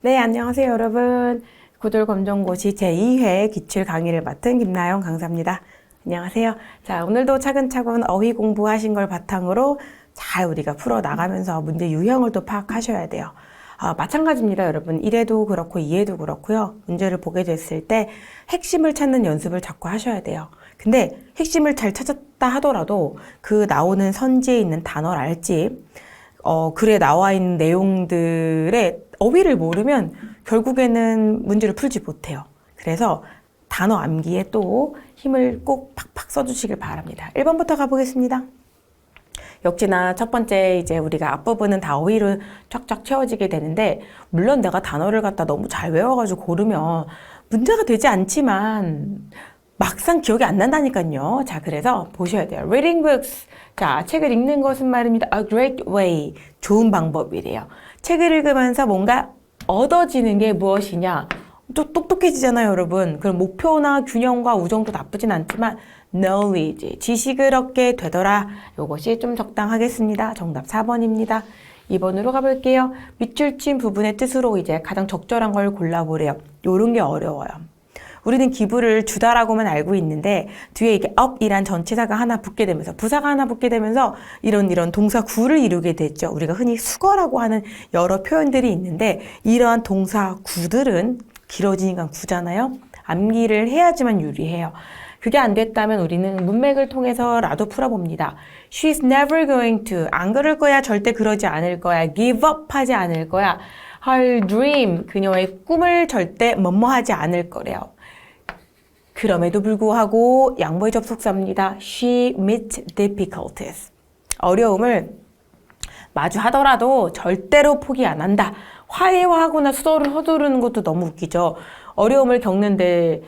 네, 안녕하세요, 여러분. 고졸검정고시 제2회 기출 강의를 맡은 김나영 강사입니다. 안녕하세요. 자, 오늘도 차근차근 어휘 공부하신 걸 바탕으로 잘 우리가 풀어나가면서 문제 유형을 또 파악하셔야 돼요. 마찬가지입니다, 여러분. 1회도 그렇고 2회도 그렇고요. 문제를 보게 됐을 때 핵심을 찾는 연습을 자꾸 하셔야 돼요. 근데 핵심을 잘 찾았다 하더라도 그 나오는 선지에 있는 단어를 알지, 글에 나와 있는 내용들의 어휘를 모르면 결국에는 문제를 풀지 못해요. 그래서 단어 암기에 또 힘을 꼭 팍팍 써주시길 바랍니다. 1번부터 가보겠습니다. 역시나 첫 번째 이제 우리가 앞부분은 다 어휘로 쫙쫙 채워지게 되는데, 물론 내가 단어를 갖다 너무 잘 외워가지고 고르면 문제가 되지 않지만 막상 기억이 안 난다니까요. 자, 그래서 보셔야 돼요. Reading books. 자, 책을 읽는 것은 말입니다. A great way. 좋은 방법이래요. 책을 읽으면서 뭔가 얻어지는 게 무엇이냐? 또 똑똑해지잖아요, 여러분. 그럼 목표나 균형과 우정도 나쁘진 않지만 knowledge, 지식을 얻게 되더라. 이것이 좀 적당하겠습니다. 정답 4번입니다. 2번으로 가볼게요. 밑줄 친 부분의 뜻으로 이제 가장 적절한 걸 골라보래요. 요런 게 어려워요. 우리는 기부를 주다라고만 알고 있는데 뒤에 이게 up이란 전치사가 하나 붙게 되면서, 부사가 하나 붙게 되면서 이런 동사 구를 이루게 됐죠. 우리가 흔히 수거라고 하는 여러 표현들이 있는데 이러한 동사 구들은 길어지니까 구잖아요. 암기를 해야지만 유리해요. 그게 안 됐다면 우리는 문맥을 통해서라도 풀어봅니다. She's never going to. 안 그럴 거야. 절대 그러지 않을 거야. Give up 하지 않을 거야. Her dream. 그녀의 꿈을 절대 뭐뭐하지 않을 거래요. 그럼에도 불구하고 양보의 접속사입니다. She meets difficulties. 어려움을 마주하더라도 절대로 포기 안 한다. 화해하거나 수도를 서두르는 것도 너무 웃기죠. 어려움을 겪는데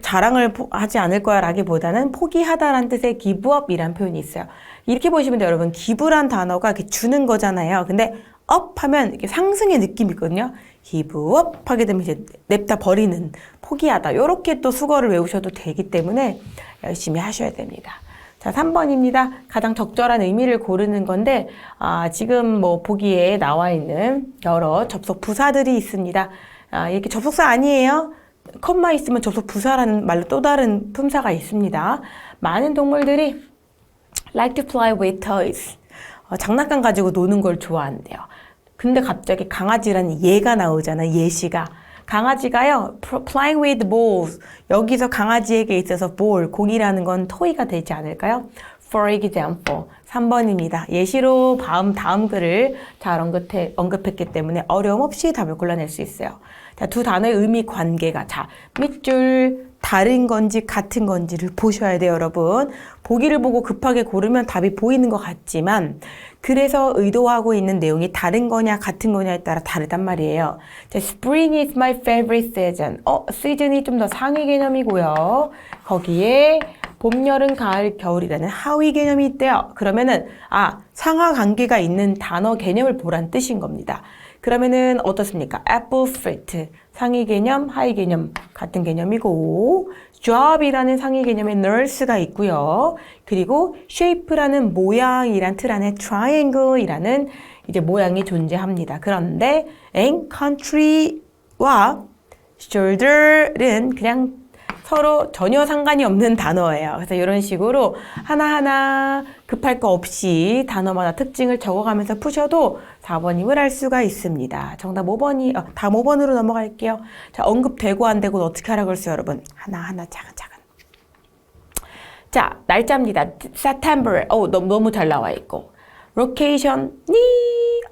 자랑을 하지 않을 거야 라기보다는 포기하다라는 뜻의 give up 이란 표현이 있어요. 이렇게 보시면 돼요, 여러분. give란 단어가 이렇게 주는 거잖아요. 근데 up 하면 이렇게 상승의 느낌이 있거든요. give up 하게 되면 이제 냅다 버리는, 포기하다. 요렇게 또 수거를 외우셔도 되기 때문에 열심히 하셔야 됩니다. 자, 3번입니다. 가장 적절한 의미를 고르는 건데, 지금 뭐 보기에 나와 있는 여러 접속 부사들이 있습니다. 이렇게 접속사 아니에요. 컴마 있으면 접속 부사라는 말로 또 다른 품사가 있습니다. 많은 동물들이 like to play with toys. 장난감 가지고 노는 걸 좋아한대요. 근데 갑자기 강아지라는 예가 나오잖아요. 예시가. 강아지가요, playing with balls. 여기서 강아지에게 있어서 ball, 공이라는 건 토이가 되지 않을까요? For example, 3번입니다. 예시로 다음 글을 잘 언급했기 때문에 어려움 없이 답을 골라낼 수 있어요. 자, 두 단어의 의미 관계가, 자, 밑줄 다른 건지 같은 건지를 보셔야 돼요, 여러분. 보기를 보고 급하게 고르면 답이 보이는 것 같지만, 그래서 의도하고 있는 내용이 다른 거냐 같은 거냐에 따라 다르단 말이에요. 자, Spring is my favorite season. 시즌이 좀 더 상위 개념이고요. 거기에 봄, 여름, 가을, 겨울이라는 하위 개념이 있대요. 그러면은 상하 관계가 있는 단어 개념을 보란 뜻인 겁니다. 그러면은 어떻습니까? Apple fruit, 상위 개념, 하위 개념 같은 개념이고, job이라는 상위 개념의 nurse가 있고요. 그리고 shape라는 모양이란 틀 안에 triangle이라는 이제 모양이 존재합니다. 그런데 and country와 shoulder는 그냥 서로 전혀 상관이 없는 단어예요. 그래서 이런 식으로 하나하나 급할 거 없이 단어마다 특징을 적어가면서 푸셔도 4번임을 알 수가 있습니다. 정답 5번이, 다음 5번으로 넘어갈게요. 자, 언급되고 안 되고 어떻게 하라고 했어요, 여러분? 하나하나 차근차근. 자, 날짜입니다. September. 너무 잘 나와 있고. 로케이션이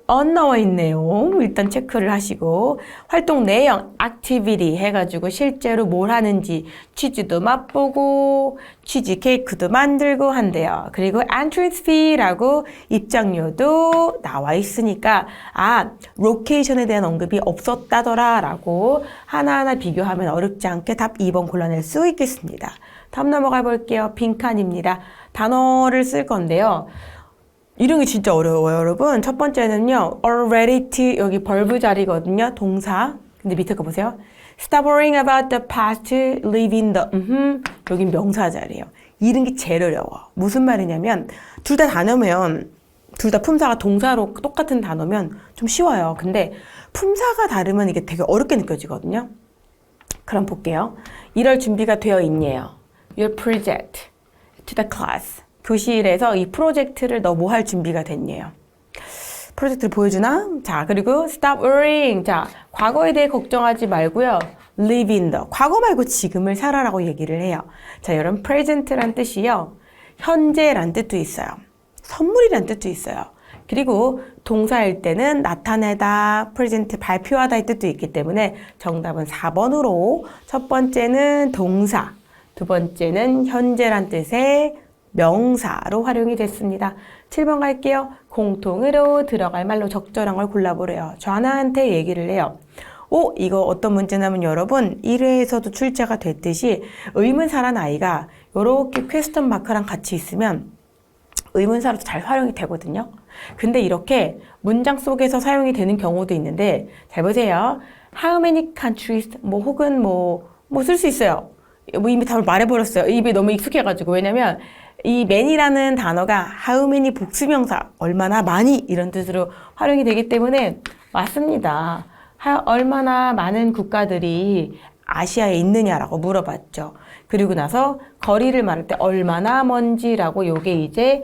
안 나와 있네요. 일단 체크를 하시고, 활동 내용, activity 해가지고 실제로 뭘 하는지 치즈도 맛보고 치즈 케이크도 만들고 한대요. 그리고 entrance fee라고 입장료도 나와 있으니까 로케이션에 대한 언급이 없었다더라 라고 하나하나 비교하면 어렵지 않게 답 2번 골라낼 수 있겠습니다. 다음 넘어가 볼게요. 빈칸입니다. 단어를 쓸 건데요. 이런 게 진짜 어려워요, 여러분. 첫 번째는요, already to, 여기 벌브 자리거든요, 동사. 근데 밑에 거 보세요. Stop worrying about the past, live in the, 여긴 명사 자리예요. 이런 게 제일 어려워. 무슨 말이냐면, 둘 다 단어면 둘 다 품사가 동사로 똑같은 단어면 좀 쉬워요. 근데 품사가 다르면 이게 되게 어렵게 느껴지거든요. 그럼 볼게요. 이럴 준비가 되어 있네요. Your project to the class. 교실에서 이 프로젝트를 너 뭐 할 준비가 됐네요. 프로젝트를 보여주나? 자, 그리고 stop worrying. 자, 과거에 대해 걱정하지 말고요. live in the. 과거 말고 지금을 살아라고 얘기를 해요. 자, 여러분 present란 뜻이요. 현재란 뜻도 있어요. 선물이란 뜻도 있어요. 그리고 동사일 때는 나타내다, present 발표하다의 뜻도 있기 때문에 정답은 4번으로 첫 번째는 동사, 두 번째는 현재란 뜻의 명사로 활용이 됐습니다. 7번 갈게요. 공통으로 들어갈 말로 적절한 걸 골라보래요. 저한테 얘기를 해요. 이거 어떤 문제냐면 여러분 1회에서도 출제가 됐듯이 의문사란 아이가 이렇게 퀘스천 마크랑 같이 있으면 의문사로도 잘 활용이 되거든요. 근데 이렇게 문장 속에서 사용이 되는 경우도 있는데 잘 보세요. How many countries 혹은 쓸 수 있어요. 이미 답을 말해버렸어요. 입에 너무 익숙해가지고. 왜냐면 이 many라는 단어가 how many 복수명사 얼마나 많이 이런 뜻으로 활용이 되기 때문에 맞습니다. 얼마나 많은 국가들이 아시아에 있느냐라고 물어봤죠. 그리고 나서 거리를 말할 때 얼마나 먼지라고 요게 이제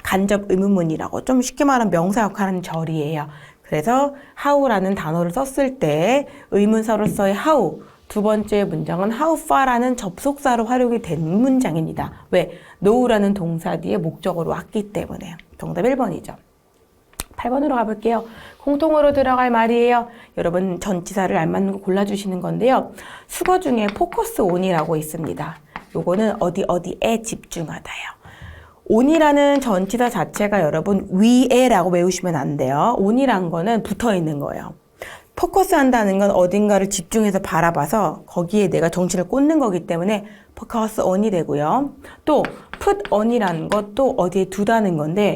간접 의문문이라고 좀 쉽게 말하면 명사 역할하는 절이에요. 그래서 how라는 단어를 썼을 때 의문사로서의 how 두 번째 문장은 how far라는 접속사로 활용이 된 문장입니다. 왜? know라는 동사 뒤에 목적어로 왔기 때문에. 정답 1번이죠. 8번으로 가볼게요. 공통으로 들어갈 말이에요. 여러분 전치사를 알맞는 거 골라주시는 건데요. 수거 중에 focus on이라고 있습니다. 요거는 어디에 집중하다요. on이라는 전치사 자체가 여러분 위에라고 외우시면 안 돼요. on이란 거는 붙어 있는 거예요. 포커스 한다는 건 어딘가를 집중해서 바라봐서 거기에 내가 정신을 꽂는 거기 때문에 focus on이 되고요. 또 put on이라는 것도 어디에 두다는 건데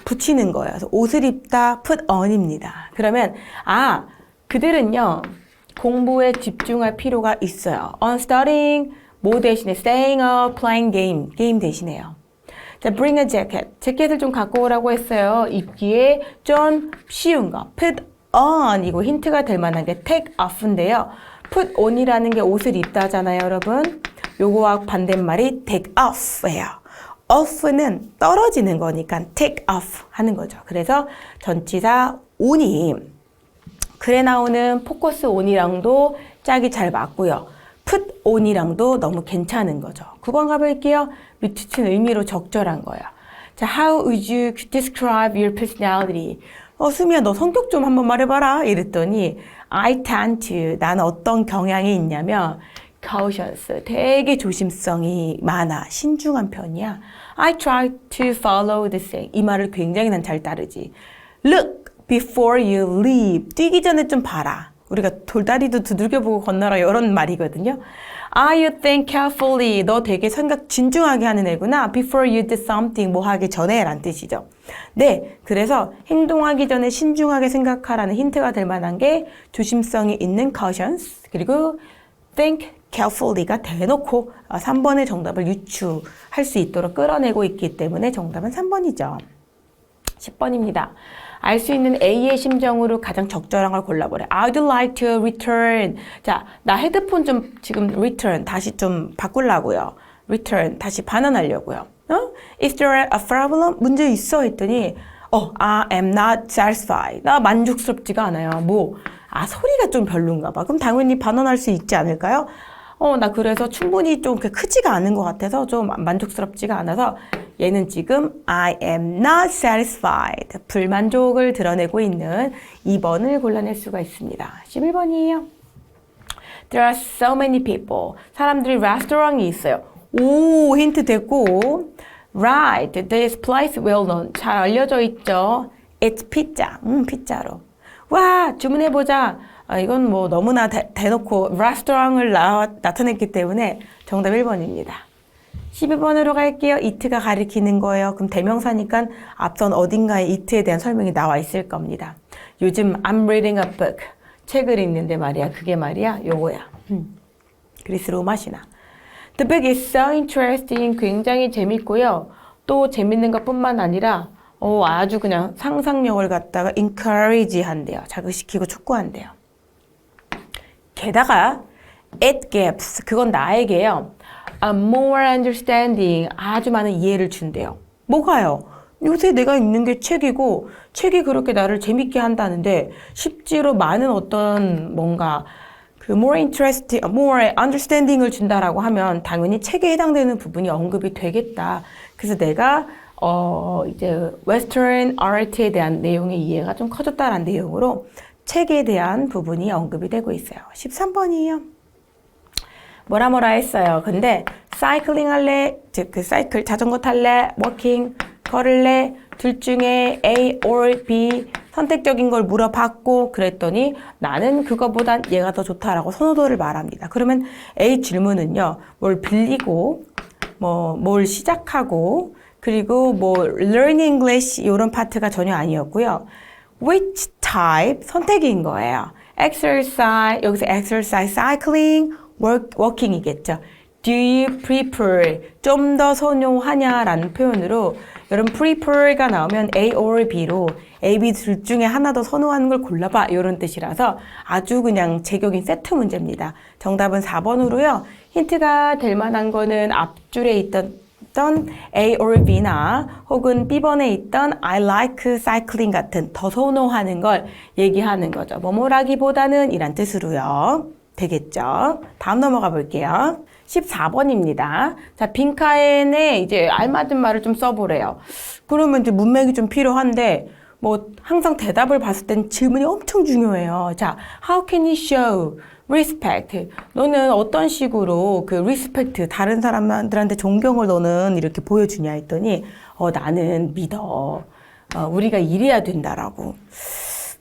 붙이는 거예요. 그래서 옷을 입다 put on입니다. 그러면 그들은요 공부에 집중할 필요가 있어요. on studying 뭐 대신에 staying up, playing 게임 대신에요. 자, bring a jacket. 재킷을 좀 갖고 오라고 했어요. 입기에 좀 쉬운 거. put on 이거 힌트가 될 만한 게 take off인데요. put on이라는 게 옷을 입다잖아요, 여러분. 요거와 반대말이 take off예요. off는 떨어지는 거니까 take off 하는 거죠. 그래서 전치사 on이 글에 나오는 focus on이랑도 짝이 잘 맞고요. put on이랑도 너무 괜찮은 거죠. 9번 가볼게요. 밑으친 의미로 적절한 거예요. 자, how would you describe your personality? 수미야, 너 성격 좀 한번 말해봐라. 이랬더니 I tend to, 나는 어떤 경향이 있냐면 cautious, 되게 조심성이 많아. 신중한 편이야. I try to follow the saying. 이 말을 굉장히 난 잘 따르지. Look before you leap. 뛰기 전에 좀 봐라. 우리가 돌다리도 두들겨보고 건너라 이런 말이거든요. You think carefully. 너 되게 생각 진중하게 하는 애구나. Before you do something. 뭐 하기 전에 라는 뜻이죠. 네, 그래서 행동하기 전에 신중하게 생각하라는 힌트가 될 만한 게 조심성이 있는 cautious 그리고 think carefully가 대놓고 3번의 정답을 유추할 수 있도록 끌어내고 있기 때문에 정답은 3번이죠. 10번입니다. 알 수 있는 A의 심정으로 가장 적절한 걸 골라보래. I'd like to return. 자, 나 헤드폰 좀 지금 return 다시 좀 바꾸려고요. return 다시 반환하려고요. Is there a problem? 문제 있어? 했더니 I am not satisfied. 나 만족스럽지가 않아요. 소리가 좀 별론가 봐. 그럼 당연히 반환할 수 있지 않을까요? 나 그래서 충분히 좀 크지가 않은 것 같아서 좀 만족스럽지가 않아서 얘는 지금 I am not satisfied. 불만족을 드러내고 있는 2번을 골라낼 수가 있습니다. 11번이에요. There are so many people. 사람들이 레스토랑이 있어요. 오, 힌트 됐고. Right, this place well known. 잘 알려져 있죠. It's pizza. 피자로. 와, 주문해보자. 이건 너무나 대놓고 레스토랑을 나타냈기 때문에 정답 1번입니다. 12번으로 갈게요. it가 가리키는 거예요. 그럼 대명사니까 앞선 어딘가에 it에 대한 설명이 나와 있을 겁니다. 요즘 I'm reading a book. 책을 읽는데 말이야. 그게 말이야. 요거야. 그리스 로마 신화. The book is so interesting. 굉장히 재밌고요. 또 재밌는 것뿐만 아니라 아주 그냥 상상력을 갖다가 encourage 한대요. 자극시키고 촉구한대요. 게다가 it gives, 그건 나에게요. a more understanding, 아주 많은 이해를 준대요. 뭐가요? 요새 내가 읽는 게 책이고 책이 그렇게 나를 재밌게 한다는데 실제로 많은 어떤 뭔가 그 more interesting, more understanding을 준다라고 하면 당연히 책에 해당되는 부분이 언급이 되겠다. 그래서 내가 이제 Western Art에 대한 내용의 이해가 좀 커졌다라는 내용으로 책에 대한 부분이 언급이 되고 있어요. 13번이에요. 뭐라 했어요. 근데 사이클링 할래, 즉 그 사이클 자전거 탈래, 워킹 걸을래, 둘 중에 A or B 선택적인 걸 물어봤고 그랬더니 나는 그거보단 얘가 더 좋다라고 선호도를 말합니다. 그러면 A 질문은요. 뭘 빌리고 뭘 시작하고 그리고 learn English 이런 파트가 전혀 아니었고요. Which type 선택인 거예요. Exercise 여기서 exercise, cycling, walking이겠죠. Do you prefer 좀 더 선호하냐라는 표현으로 여러분 prefer가 나오면 A or B로 A, B 둘 중에 하나 더 선호하는 걸 골라봐 이런 뜻이라서 아주 그냥 제격인 세트 문제입니다. 정답은 4번으로요. 힌트가 될 만한 거는 앞줄에 있던 A or B나 혹은 B번에 있던 I like cycling 같은 더 선호하는 걸 얘기하는 거죠. 뭐뭐라기보다는 이란 뜻으로요. 되겠죠? 다음 넘어가 볼게요. 14번입니다. 자, 빈칸에 이제 알맞은 말을 좀 써보래요. 그러면 이제 문맥이 좀 필요한데, 항상 대답을 봤을 땐 질문이 엄청 중요해요. 자, how can you show respect? 너는 어떤 식으로 그 respect, 다른 사람들한테 존경을 너는 이렇게 보여주냐 했더니, 나는 믿어. 우리가 이래야 된다라고.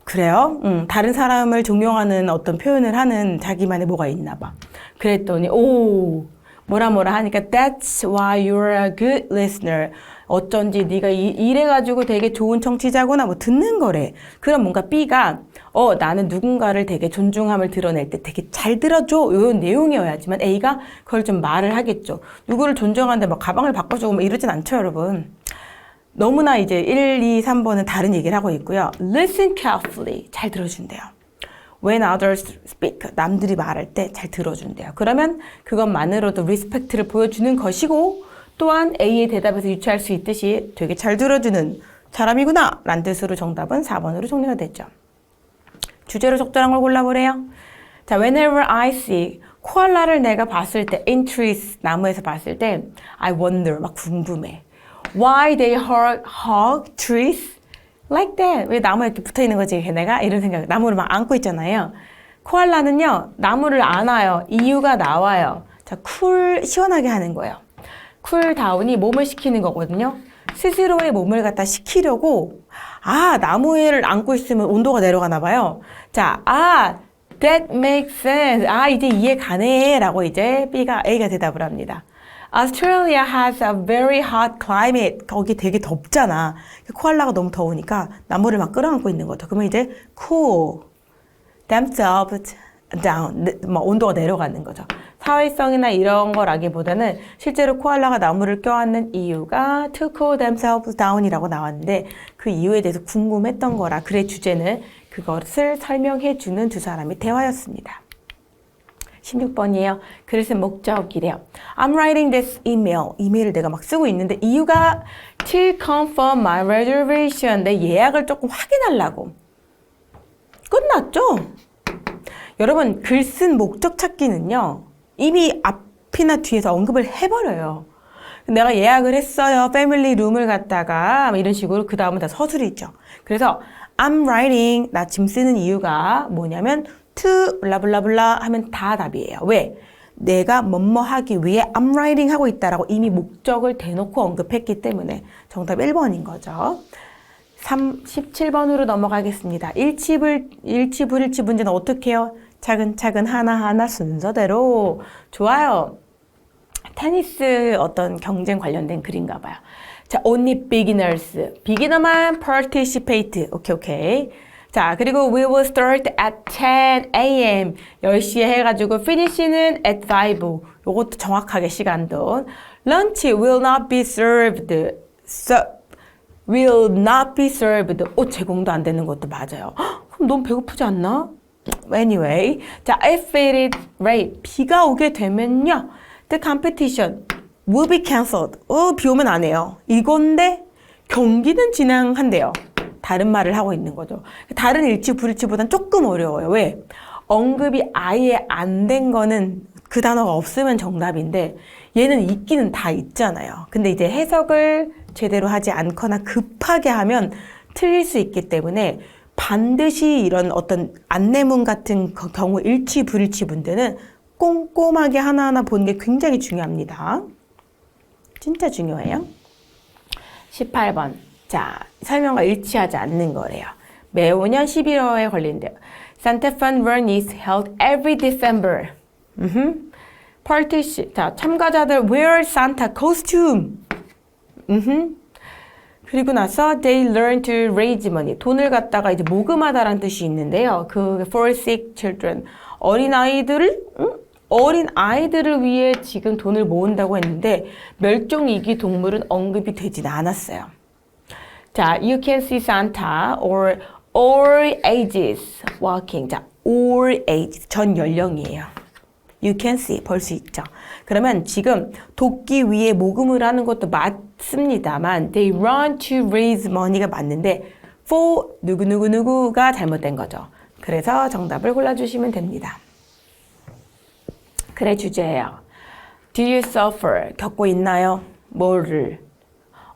그래요? 다른 사람을 존경하는 어떤 표현을 하는 자기만의 뭐가 있나 봐. 그랬더니 뭐라 하니까 That's why you're a good listener. 어쩐지 네가 이래가지고 되게 좋은 청취자구나 듣는 거래. 그럼 뭔가 B가 나는 누군가를 되게 존중함을 드러낼 때 되게 잘 들어줘 이런 내용이어야지만 A가 그걸 좀 말을 하겠죠. 누구를 존중하는데 가방을 바꿔주고 이러진 않죠 여러분. 너무나 이제 1, 2, 3번은 다른 얘기를 하고 있고요. Listen carefully. 잘 들어준대요. When others speak. 남들이 말할 때 잘 들어준대요. 그러면 그것만으로도 respect를 보여주는 것이고 또한 A의 대답에서 유추할 수 있듯이 되게 잘 들어주는 사람이구나 라는 뜻으로 정답은 4번으로 정리가 됐죠. 주제로 적절한 걸 골라보래요. 자, whenever I see 코알라를 내가 봤을 때 in trees, 나무에서 봤을 때 I wonder, 막 궁금해. Why they hug trees like that? 왜 나무에 이렇게 붙어 있는 거지, 걔네가? 이런 생각. 나무를 막 안고 있잖아요. 코알라는요, 나무를 안아요. 이유가 나와요. 자, 시원하게 하는 거예요. 쿨다운이 몸을 식히는 거거든요. 스스로의 몸을 갖다 식히려고, 나무를 안고 있으면 온도가 내려가나 봐요. 자, that makes sense. 이제 이해 가네. 라고 이제 A가 대답을 합니다. Australia has a very hot climate. 거기 되게 덥잖아. 코알라가 너무 더우니까 나무를 막 끌어안고 있는 거죠. 그러면 이제 cool themselves down. 온도가 내려가는 거죠. 사회성이나 이런 거라기보다는 실제로 코알라가 나무를 껴안는 이유가 to cool themselves down이라고 나왔는데 그 이유에 대해서 궁금했던 거라 글의 주제는 그것을 설명해주는 두 사람의 대화였습니다. 16번이에요. 글을 쓴 목적이래요. I'm writing this email. 이메일을 내가 막 쓰고 있는데 이유가 to confirm my reservation. 내 예약을 조금 확인하려고. 끝났죠? 여러분, 글 쓴 목적 찾기는요. 이미 앞이나 뒤에서 언급을 해버려요. 내가 예약을 했어요. 패밀리 룸을 갖다가 이런 식으로 그 다음은 다 서술이죠. 그래서 I'm writing. 나 짐 쓰는 이유가 뭐냐면 to 블라블라블라 하면 다 답이에요. 왜? 내가 뭐뭐 하기 위해 I'm writing 하고 있다라고 이미 목적을 대놓고 언급했기 때문에 정답 1번인 거죠. 17번으로 넘어가겠습니다. 일치, 불일치 문제는 어떻게 해요? 차근차근 하나하나 순서대로. 좋아요. 테니스 어떤 경쟁 관련된 글인가 봐요. 자, only beginners. 비기너만 participate. 오케이. 자, 그리고 we will start at 10 a.m. 10시에 해가지고 finish는 at 5. 요것도 정확하게 시간도. Lunch will not be served. will not be served. 제공도 안 되는 것도 맞아요. 그럼 너무 배고프지 않나? Anyway, 자, if it is rain, 비가 오게 되면요, the competition will be cancelled. 비 오면 안 해요. 이건데 경기는 진행한대요. 다른 말을 하고 있는 거죠. 다른 일치, 불일치보단 조금 어려워요. 왜? 언급이 아예 안 된 거는 그 단어가 없으면 정답인데 얘는 있기는 다 있잖아요. 근데 이제 해석을 제대로 하지 않거나 급하게 하면 틀릴 수 있기 때문에 반드시 이런 어떤 안내문 같은 경우 일치, 불일치 문제는 꼼꼼하게 하나하나 보는 게 굉장히 중요합니다. 진짜 중요해요. 18번. 자, 설명과 일치하지 않는 거래요. 매년 11월에 걸린대요. Santa Fun Run is held every December. Participants. 자, 참가자들 wear Santa costume. 그리고 나서 they learn to raise money. 돈을 갖다가 이제 모금하다라는 뜻이 있는데요. 그 for sick children. 어린 아이들을 위해 지금 돈을 모은다고 했는데 멸종위기 동물은 언급이 되진 않았어요. 자, you can see Santa or all ages walking. 자, all ages 전 연령이에요. You can see 볼 수 있죠. 그러면 지금 돕기 위해 모금을 하는 것도 맞습니다만 they run to raise money가 맞는데 for 누구누구누구가 잘못된 거죠. 그래서 정답을 골라주시면 됩니다. 글의 주제예요. Do you suffer? 겪고 있나요? 뭐를?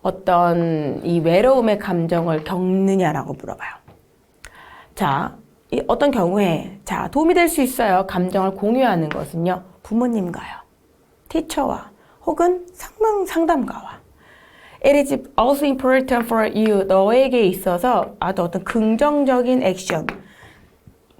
어떤 이 외로움의 감정을 겪느냐라고 물어봐요. 자, 어떤 경우에 자 도움이 될 수 있어요. 감정을 공유하는 것은요. 부모님과요. 티처와 혹은 상담가와. It is also important for you. 너에게 있어서 아주 어떤 긍정적인 액션,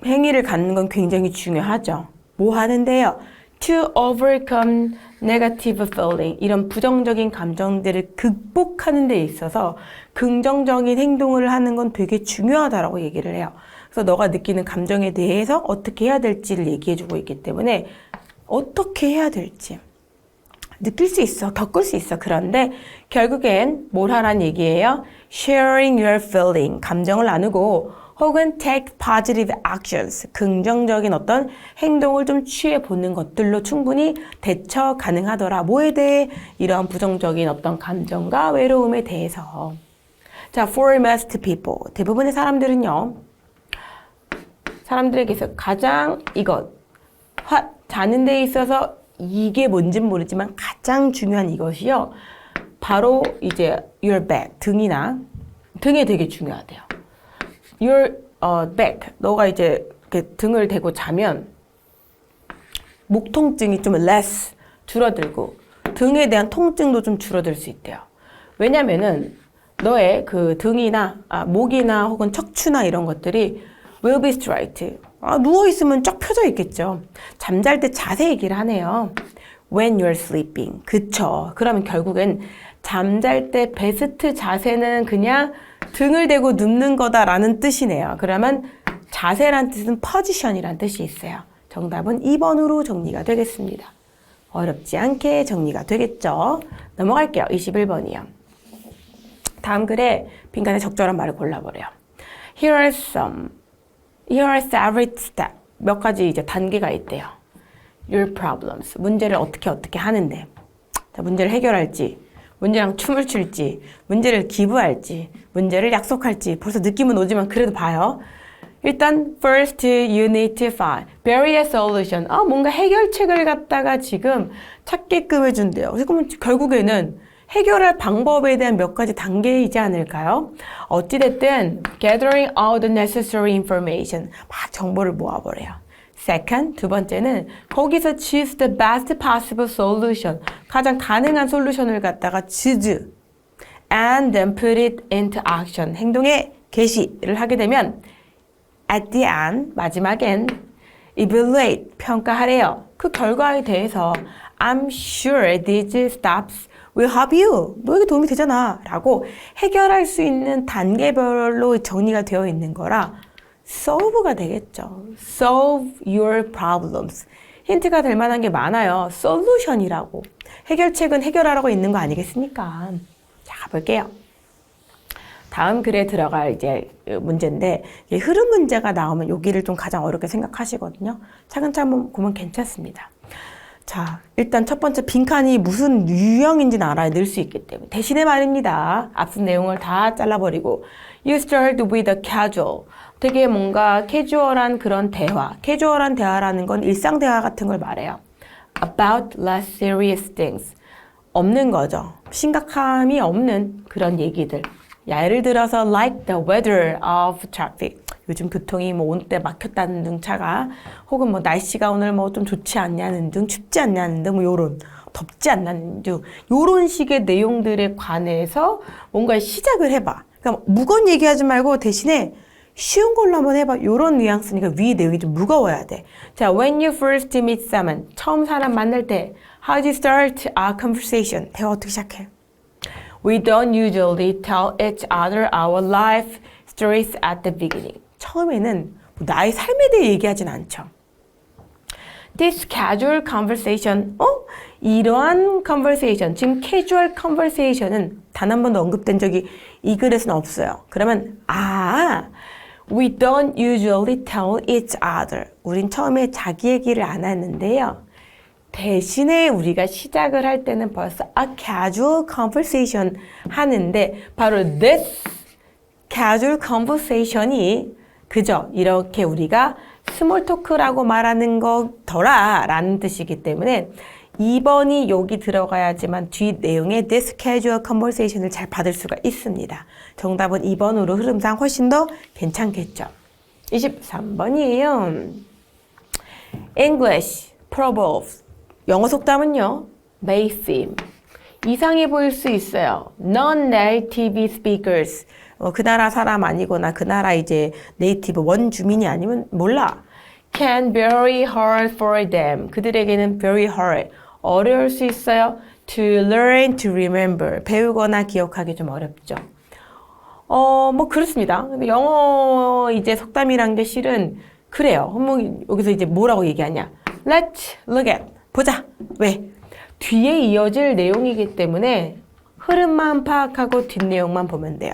행위를 갖는 건 굉장히 중요하죠. 뭐 하는데요? To overcome negative feeling. 이런 부정적인 감정들을 극복하는 데 있어서 긍정적인 행동을 하는 건 되게 중요하다라고 얘기를 해요. 그래서 너가 느끼는 감정에 대해서 어떻게 해야 될지를 얘기해주고 있기 때문에 어떻게 해야 될지 느낄 수 있어, 겪을 수 있어. 그런데 결국엔 뭘 하라는 얘기예요? Sharing your feeling, 감정을 나누고 혹은 take positive actions, 긍정적인 어떤 행동을 좀 취해보는 것들로 충분히 대처 가능하더라. 뭐에 대해? 이러한 부정적인 어떤 감정과 외로움에 대해서. 자, for most people, 대부분의 사람들은요. 사람들에게서 가장 이것, 자는 데 있어서 이게 뭔진 모르지만 가장 중요한 이것이요. 바로 이제 your back, 등에 되게 중요하대요. your back, 너가 이제 이렇게 등을 대고 자면 목 통증이 좀 less 줄어들고 등에 대한 통증도 좀 줄어들 수 있대요. 왜냐면은 너의 그 등이나 목이나 혹은 척추나 이런 것들이 will be straight. 누워있으면 쫙 펴져 있겠죠. 잠잘 때 자세 얘기를 하네요. When you're sleeping. 그쵸. 그러면 결국엔 잠잘 때 베스트 자세는 그냥 등을 대고 눕는 거다라는 뜻이네요. 그러면 자세란 뜻은 포지션이란 뜻이 있어요. 정답은 2번으로 정리가 되겠습니다. 어렵지 않게 정리가 되겠죠. 넘어갈게요. 21번이요. 다음 글에 빈칸에 적절한 말을 골라보래요. Here are several steps. 몇 가지 이제 단계가 있대요. Your problems. 문제를 어떻게 하는데. 자, 문제를 해결할지, 문제랑 춤을 출지, 문제를 기부할지, 문제를 약속할지 벌써 느낌은 오지만 그래도 봐요. 일단 first you need to find various solution. 뭔가 해결책을 갖다가 지금 찾게끔 해준대요. 그러면 결국에는 해결할 방법에 대한 몇 가지 단계이지 않을까요? 어찌됐든 gathering all the necessary information. 막 정보를 모아버려요. Second, 두 번째는 거기서 choose the best possible solution. 가장 가능한 솔루션을 갖다가 choose. And then put it into action. 행동에 개시를 하게 되면 at the end, 마지막엔 evaluate, 평가하래요. 그 결과에 대해서 I'm sure these steps will help you. 너에게 도움이 되잖아. 라고 해결할 수 있는 단계별로 정리가 되어 있는 거라 solve가 되겠죠. Solve your problems. 힌트가 될 만한 게 많아요. solution이라고. 해결책은 해결하라고 있는 거 아니겠습니까? 자, 가볼게요. 다음 글에 들어갈 이제 문제인데 흐름 문제가 나오면 여기를 좀 가장 어렵게 생각하시거든요. 차근차근 보면 괜찮습니다. 자, 일단 첫 번째 빈칸이 무슨 유형인지는 알아야 늘 수 있기 때문에 대신에 말입니다. 앞선 내용을 다 잘라버리고 You start with a casual. 되게 뭔가 캐주얼한 그런 대화. 캐주얼한 대화라는 건 일상 대화 같은 걸 말해요. About less serious things. 없는 거죠. 심각함이 없는 그런 얘기들. 예를 들어서 like the weather of traffic. 요즘 교통이 뭐 온 때 막혔다는 등 차가 혹은 뭐 날씨가 오늘 뭐 좀 좋지 않냐는 등 춥지 않냐는 등 뭐 요런 덥지 않냐는 등 요런 식의 내용들에 관해서 뭔가 시작을 해봐. 그러니까 무거운 얘기하지 말고 대신에 쉬운 걸로 한번 해봐. 요런 뉘앙스니까 위 내용이 좀 무거워야 돼. 자, when you first meet someone. 처음 사람 만날 때 how do you start a conversation? 대화 어떻게 시작해? We don't usually tell each other our life stories at the beginning. 처음에는 나의 삶에 대해 얘기하진 않죠. This casual conversation, 이러한 conversation, 지금 casual conversation은 단 한 번도 언급된 적이 이 글에서는 없어요. 그러면 we don't usually tell each other. 우린 처음에 자기 얘기를 안 하는데요. 대신에 우리가 시작을 할 때는 벌써 a casual conversation 하는데 바로 this casual conversation이 그저 이렇게 우리가 스몰 토크라고 말하는 거더라 라는 뜻이기 때문에 2번이 여기 들어가야지만 뒤 내용의 this casual conversation을 잘 받을 수가 있습니다. 정답은 2번으로 흐름상 훨씬 더 괜찮겠죠. 23번이에요. English, proverbs. 영어 속담은요. may seem. 이상해 보일 수 있어요. Non-native speakers. 그 나라 사람 아니거나 그 나라 이제 네이티브 원주민이 아니면 몰라. Can very hard for them. 그들에게는 very hard. 어려울 수 있어요. To learn, to remember. 배우거나 기억하기 좀 어렵죠. 뭐 그렇습니다. 영어 이제 속담이란 게 실은 그래요. 뭐 여기서 이제 뭐라고 얘기하냐. Let's look at. 보자. 왜? 뒤에 이어질 내용이기 때문에 흐름만 파악하고 뒷내용만 보면 돼요.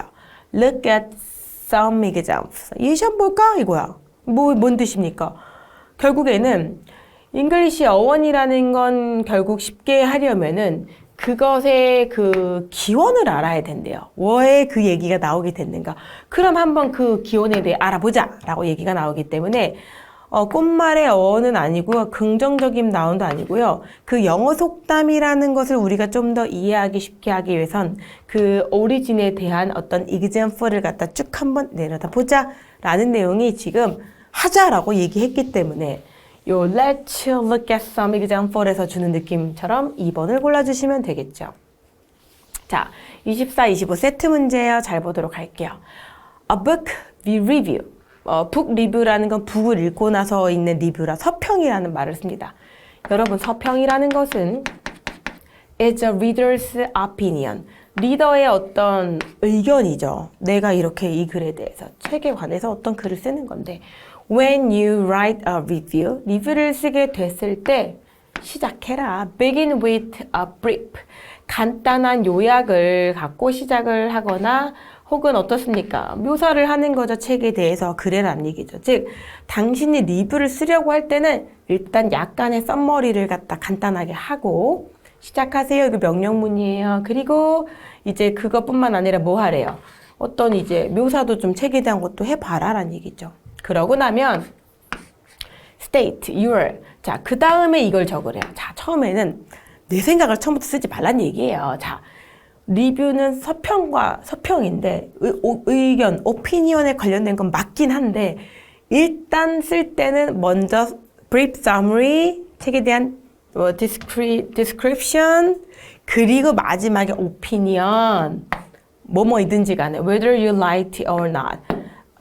Look at some examples. 예시 한번 볼까? 이거야. 뭔 뜻입니까? 결국에는 잉글리시 어원이라는 건 결국 쉽게 하려면은 그것의 그 기원을 알아야 된대요. 왜 그 얘기가 나오게 됐는가? 그럼 한번 그 기원에 대해 알아보자! 라고 얘기가 나오기 때문에 꽃말의 어원은 아니고요. 긍정적인 나운도 아니고요. 그 영어 속담이라는 것을 우리가 좀 더 이해하기 쉽게 하기 위해선 그 오리진에 대한 어떤 example를 갖다 쭉 한번 내려다 보자 라는 내용이 지금 하자라고 얘기했기 때문에 요 let's look at some example에서 주는 느낌처럼 2번을 골라주시면 되겠죠. 자, 24, 25 세트 문제예요. 잘 보도록 할게요. A book review. 북 리뷰라는 건 북을 읽고 나서 있는 리뷰라 서평이라는 말을 씁니다. 여러분 서평이라는 것은 is a reader's opinion. 리더의 어떤 의견이죠. 내가 이렇게 이 글에 대해서 책에 관해서 어떤 글을 쓰는 건데 when you write a review, 리뷰를 쓰게 됐을 때 시작해라. Begin with a brief. 간단한 요약을 갖고 시작을 하거나 혹은 어떻습니까? 묘사를 하는 거죠. 책에 대해서 글에란 얘기죠. 즉 당신이 리뷰를 쓰려고 할 때는 일단 약간의 썸머리를 갖다 간단하게 하고 시작하세요. 이거 명령문이에요. 그리고 이제 그것뿐만 아니라 뭐 하래요? 어떤 이제 묘사도 좀 책에 대한 것도 해봐라 라는 얘기죠. 그러고 나면 state your. 자, 그 다음에 이걸 적으래요. 자, 처음에는 내 생각을 처음부터 쓰지 말란 얘기예요. 자, 리뷰는 서평인데 의견, 오피니언에 관련된 건 맞긴 한데 일단 쓸 때는 먼저 brief summary, 책에 대한 description, 그리고 마지막에 opinion, 뭐뭐이든지 간에 whether you liked it or not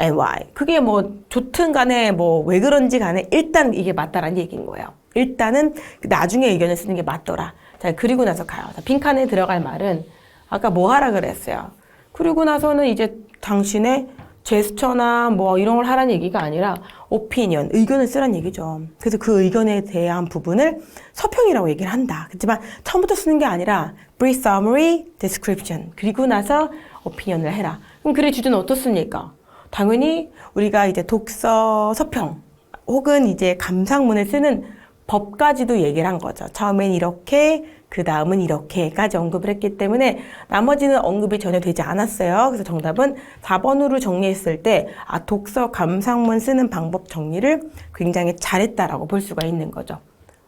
and why. 그게 뭐 좋든 간에 뭐 왜 그런지 간에 일단 이게 맞다라는 얘기인 거예요. 일단은 나중에 의견을 쓰는 게 맞더라. 자, 그리고 나서 가요. 자, 빈칸에 들어갈 말은 아까 뭐 하라 그랬어요. 그리고 나서는 이제 당신의 제스처나 뭐 이런 걸 하라는 얘기가 아니라 오피니언, 의견을 쓰라는 얘기죠. 그래서 그 의견에 대한 부분을 서평이라고 얘기를 한다. 그렇지만 처음부터 쓰는 게 아니라 brief summary, description. 그리고 나서 오피니언을 해라. 그럼 글의 주제는 어떻습니까? 당연히 우리가 이제 독서 서평 혹은 이제 감상문을 쓰는 법까지도 얘기를 한 거죠. 처음엔 이렇게, 그 다음은 이렇게까지 언급을 했기 때문에 나머지는 언급이 전혀 되지 않았어요. 그래서 정답은 4번으로 정리했을 때 독서 감상문 쓰는 방법 정리를 굉장히 잘했다라고 볼 수가 있는 거죠.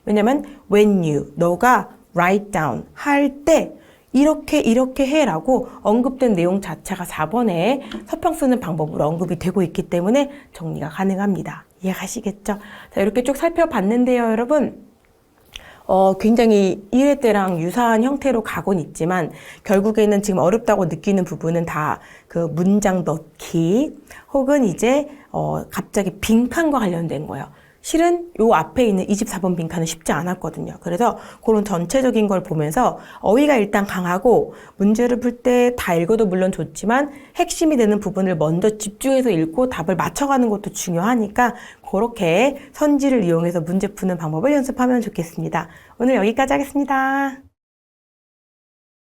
왜냐면 when you, 너가 write down 할 때 이렇게 해라고 언급된 내용 자체가 4번에 서평 쓰는 방법으로 언급이 되고 있기 때문에 정리가 가능합니다. 이해가시겠죠? 자, 이렇게 쭉 살펴봤는데요, 여러분. 굉장히 1회 때랑 유사한 형태로 가곤 있지만 결국에는 지금 어렵다고 느끼는 부분은 다 그 문장 넣기 혹은 이제 갑자기 빈칸과 관련된 거예요. 실은 요 앞에 있는 24번 빈칸은 쉽지 않았거든요. 그래서 그런 전체적인 걸 보면서 어휘가 일단 강하고 문제를 풀 때 다 읽어도 물론 좋지만 핵심이 되는 부분을 먼저 집중해서 읽고 답을 맞춰가는 것도 중요하니까 그렇게 선지를 이용해서 문제 푸는 방법을 연습하면 좋겠습니다. 오늘 여기까지 하겠습니다.